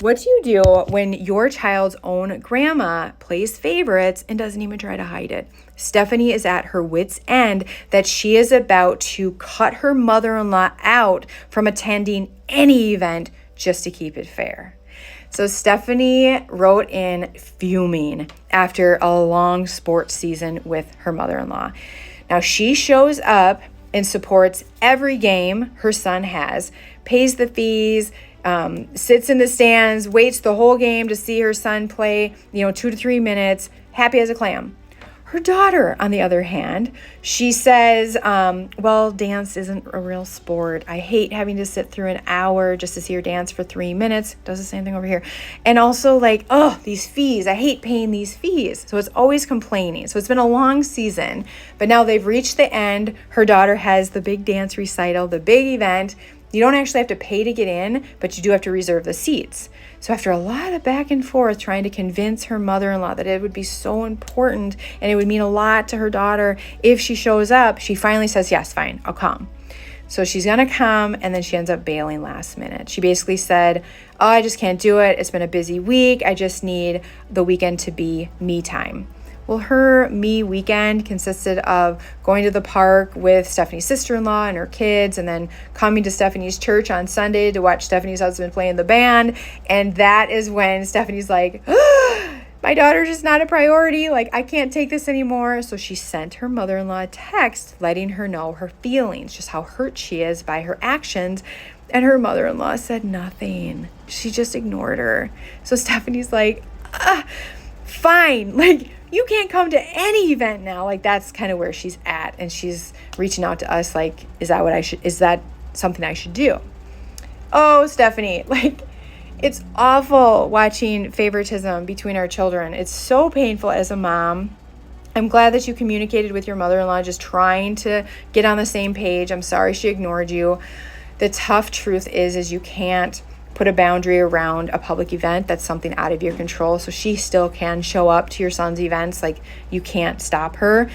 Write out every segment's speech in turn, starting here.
What do you do when your child's own grandma plays favorites and doesn't even try to hide it? Stephanie is at her wit's end that she is about to cut her mother-in-law out from attending any event just to keep it fair. So Stephanie wrote in fuming after a long sports season with her mother-in-law. Now she shows up and supports every game her son has, pays the fees, sits in the stands, waits the whole game to see her son play, 2 to 3 minutes, happy as a clam. Her daughter, on the other hand, she says, well, dance isn't a real sport. I hate having to sit through an hour just to see her dance for 3 minutes. Does the same thing over here. And also these fees. I hate paying these fees. So it's always complaining. So it's been a long season, but now they've reached the end. Her daughter has the big dance recital, the big event. You don't actually have to pay to get in, but you do have to reserve the seats. So after a lot of back and forth trying to convince her mother-in-law that it would be so important and it would mean a lot to her daughter if she shows up, she finally says, yes, fine, I'll come. So she's going to come, and then she ends up bailing last minute. She basically said, oh, I just can't do it. It's been a busy week. I just need the weekend to be me time. Well, her me weekend consisted of going to the park with Stephanie's sister-in-law and her kids, and then coming to Stephanie's church on Sunday to watch Stephanie's husband play in the band. And that is when Stephanie's like, my daughter's just not a priority. I can't take this anymore. So she sent her mother-in-law a text letting her know her feelings, just how hurt she is by her actions. And her mother-in-law said nothing. She just ignored her. So Stephanie's like, fine, you can't come to any event now. That's kind of where she's at. And she's reaching out to us is that something I should do? Oh, Stephanie, it's awful watching favoritism between our children. It's so painful as a mom. I'm glad that you communicated with your mother-in-law, just trying to get on the same page. I'm sorry she ignored you. The tough truth is you can't put a boundary around a public event. That's something out of your control. So she still can show up to your son's events. You can't stop her.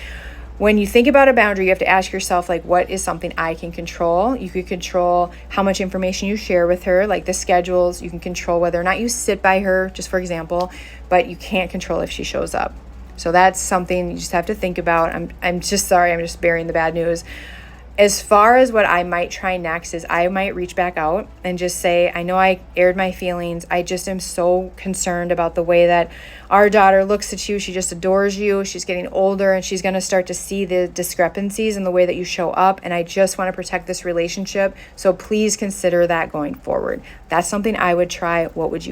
When you think about a boundary, you have to ask yourself, what is something I can control? You could control how much information you share with her, the schedules. You can control whether or not you sit by her, just for example, but you can't control if she shows up. So that's something you just have to think about. I'm just sorry. I'm just bearing the bad news. As far as what I might try next is I might reach back out and just say, I know I aired my feelings. I just am so concerned about the way that our daughter looks at you. She just adores you. She's getting older, and she's going to start to see the discrepancies in the way that you show up. And I just want to protect this relationship. So please consider that going forward. That's something I would try. What would you